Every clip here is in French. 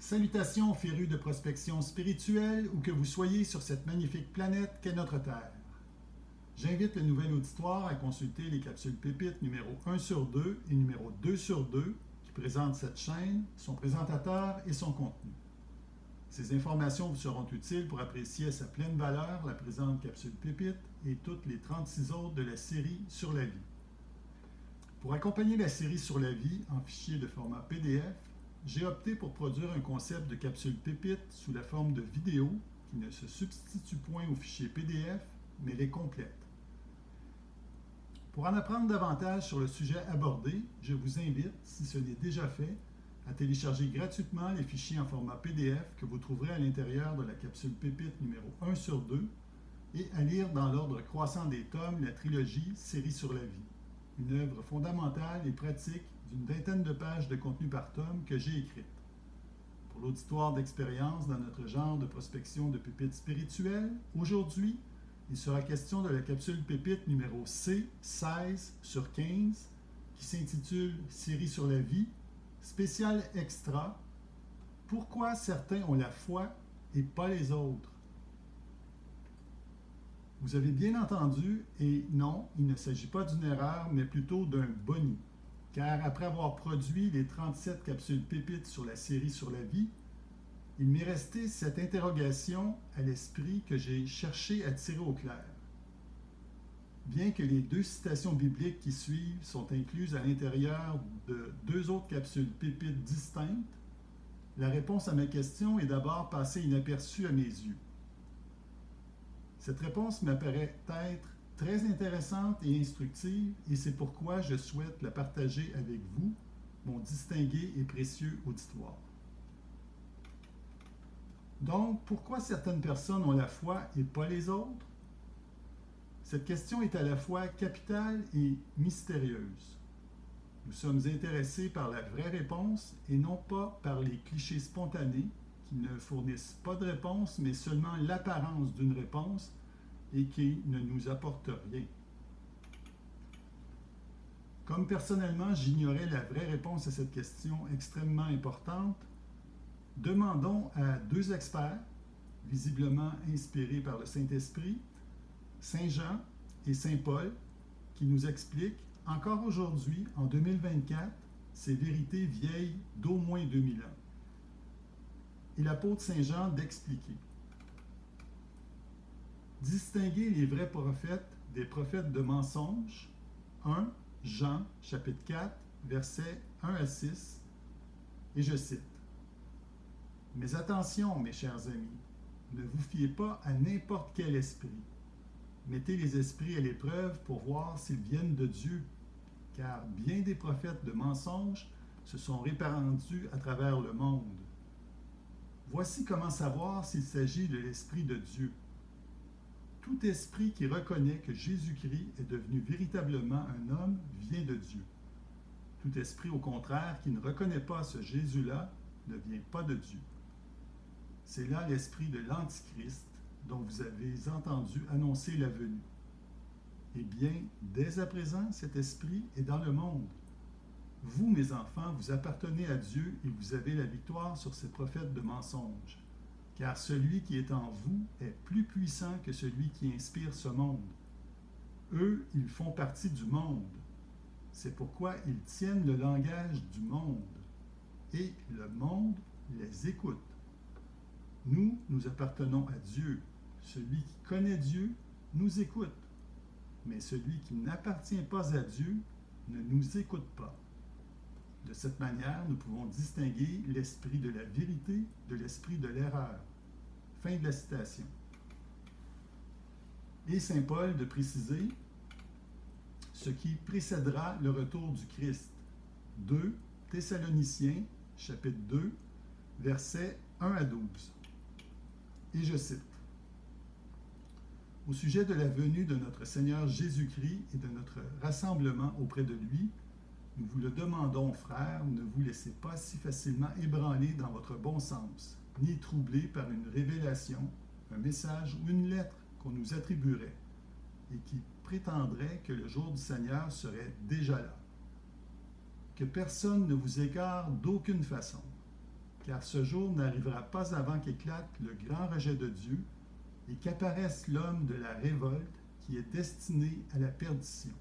Salutations férus de prospection spirituelle, où que vous soyez sur cette magnifique planète qu'est notre Terre. J'invite le nouvel auditoire à consulter les capsules pépites numéro 1 sur 2 et numéro 2 sur 2 qui présentent cette chaîne, son présentateur et son contenu. Ces informations vous seront utiles pour apprécier à sa pleine valeur la présente capsule pépite et toutes les 36 autres de la série sur la vie. Pour accompagner la série sur la vie en fichier de format PDF, j'ai opté pour produire un concept de capsule pépite sous la forme de vidéo qui ne se substitue point au fichier PDF, mais les complète. Pour en apprendre davantage sur le sujet abordé, je vous invite, si ce n'est déjà fait, à télécharger gratuitement les fichiers en format PDF que vous trouverez à l'intérieur de la capsule pépite numéro 1 sur 2 et à lire dans l'ordre croissant des tomes la trilogie Série sur la vie, une œuvre fondamentale et pratique d'une vingtaine de pages de contenu par tome que j'ai écrite. Pour l'auditoire d'expérience dans notre genre de prospection de pépites spirituelles, aujourd'hui, il sera question de la capsule pépite numéro C16 sur 15 qui s'intitule Série sur la vie, spécial extra, pourquoi certains ont la foi et pas les autres. Vous avez bien entendu, et non, il ne s'agit pas d'une erreur, mais plutôt d'un boni. Car après avoir produit les 37 capsules pépites sur la série sur la vie, il m'est resté cette interrogation à l'esprit que j'ai cherché à tirer au clair. Bien que les deux citations bibliques qui suivent sont incluses à l'intérieur de deux autres capsules pépites distinctes, la réponse à ma question est d'abord passée inaperçue à mes yeux. Cette réponse m'apparaît être très intéressante et instructive, et c'est pourquoi je souhaite la partager avec vous, mon distingué et précieux auditoire. Donc, pourquoi certaines personnes ont la foi et pas les autres? Cette question est à la fois capitale et mystérieuse. Nous sommes intéressés par la vraie réponse et non pas par les clichés spontanés qui ne fournissent pas de réponse, mais seulement l'apparence d'une réponse et qui ne nous apportent rien. Comme personnellement, j'ignorais la vraie réponse à cette question extrêmement importante, demandons à deux experts, visiblement inspirés par le Saint-Esprit, Saint Jean et Saint Paul, qui nous expliquent, encore aujourd'hui, en 2024, ces vérités vieilles d'au moins 2000 ans. Et l'apôtre Saint Jean d'expliquer. Distinguer les vrais prophètes des prophètes de mensonges. 1 Jean, chapitre 4, versets 1 à 6, et je cite. « Mais attention, mes chers amis, ne vous fiez pas à n'importe quel esprit. Mettez les esprits à l'épreuve pour voir s'ils viennent de Dieu, car bien des prophètes de mensonges se sont répandus à travers le monde. Voici comment savoir s'il s'agit de l'Esprit de Dieu. Tout esprit qui reconnaît que Jésus-Christ est devenu véritablement un homme vient de Dieu. Tout esprit, au contraire, qui ne reconnaît pas ce Jésus-là ne vient pas de Dieu. C'est là l'esprit de l'Antichrist dont vous avez entendu annoncer la venue. Eh bien, dès à présent, cet esprit est dans le monde. Vous, mes enfants, vous appartenez à Dieu et vous avez la victoire sur ces prophètes de mensonges. Car celui qui est en vous est plus puissant que celui qui inspire ce monde. Eux, ils font partie du monde. C'est pourquoi ils tiennent le langage du monde. Et le monde les écoute. Nous, nous appartenons à Dieu. Celui qui connaît Dieu nous écoute. Mais celui qui n'appartient pas à Dieu ne nous écoute pas. De cette manière, nous pouvons distinguer l'esprit de la vérité de l'esprit de l'erreur. » Fin de la citation. Et saint Paul de préciser ce qui précédera le retour du Christ. 2 Thessaloniciens, chapitre 2, versets 1 à 12. Et je cite. « Au sujet de la venue de notre Seigneur Jésus-Christ et de notre rassemblement auprès de lui, nous vous le demandons, frères, ne vous laissez pas si facilement ébranler dans votre bon sens, ni troublé par une révélation, un message ou une lettre qu'on nous attribuerait, et qui prétendrait que le jour du Seigneur serait déjà là. Que personne ne vous égare d'aucune façon. car ce jour n'arrivera pas avant qu'éclate le grand rejet de Dieu et qu'apparaisse l'homme de la révolte qui est destiné à la perdition.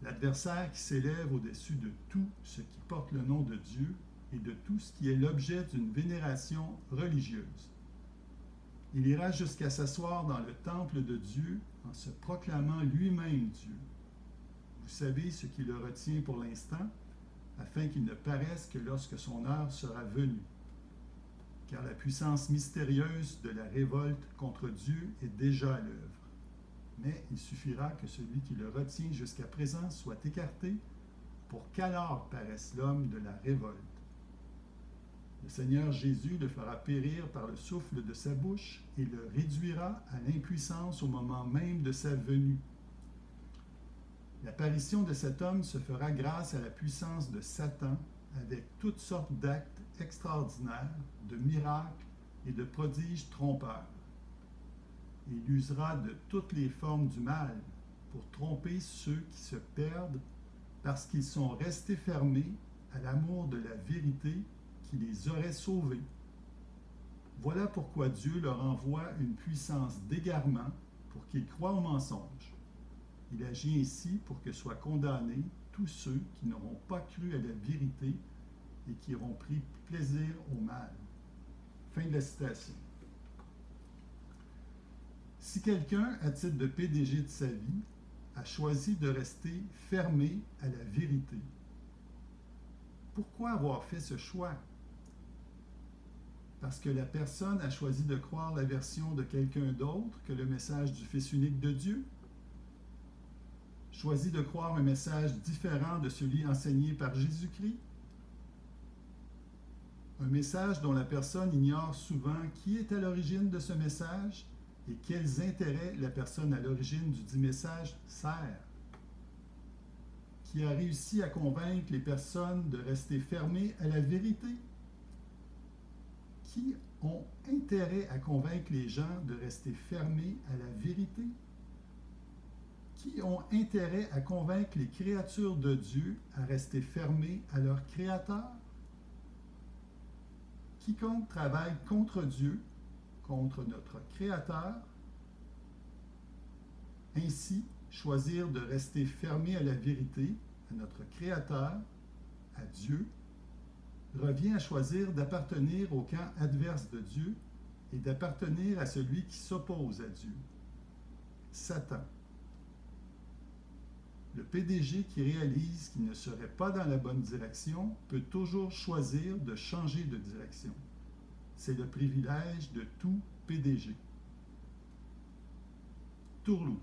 L'adversaire qui s'élève au-dessus de tout ce qui porte le nom de Dieu et de tout ce qui est l'objet d'une vénération religieuse. Il ira jusqu'à s'asseoir dans le temple de Dieu en se proclamant lui-même Dieu. Vous savez ce qui le retient pour l'instant, afin qu'il ne paraisse que lorsque son heure sera venue. Car la puissance mystérieuse de la révolte contre Dieu est déjà à l'œuvre. Mais il suffira que celui qui le retient jusqu'à présent soit écarté pour qu'alors paraisse l'homme de la révolte. Le Seigneur Jésus le fera périr par le souffle de sa bouche et le réduira à l'impuissance au moment même de sa venue. L'apparition de cet homme se fera grâce à la puissance de Satan avec toutes sortes d'actes extraordinaires, de miracles et de prodiges trompeurs. Il usera de toutes les formes du mal pour tromper ceux qui se perdent parce qu'ils sont restés fermés à l'amour de la vérité qui les aurait sauvés. Voilà pourquoi Dieu leur envoie une puissance d'égarement pour qu'ils croient au mensonge. Il agit ainsi pour que soient condamnés tous ceux qui n'auront pas cru à la vérité et qui auront pris plaisir au mal. Fin de la citation. Si quelqu'un, à titre de PDG de sa vie, a choisi de rester fermé à la vérité, pourquoi avoir fait ce choix? Parce que la personne a choisi de croire la version de quelqu'un d'autre que le message du Fils unique de Dieu? Choisi de croire un message différent de celui enseigné par Jésus-Christ? Un message dont la personne ignore souvent qui est à l'origine de ce message et quels intérêts la personne à l'origine du dit message sert. Qui a réussi à convaincre les personnes de rester fermées à la vérité? Qui ont intérêt à convaincre les gens de rester fermés à la vérité? Qui ont intérêt à convaincre les créatures de Dieu à rester fermées à leur Créateur? Quiconque travaille contre Dieu, contre notre Créateur, ainsi choisir de rester fermé à la vérité, à notre Créateur, à Dieu, revient à choisir d'appartenir au camp adverse de Dieu et d'appartenir à celui qui s'oppose à Dieu, Satan. Le PDG qui réalise qu'il ne serait pas dans la bonne direction peut toujours choisir de changer de direction. C'est le privilège de tout PDG. Tourlou.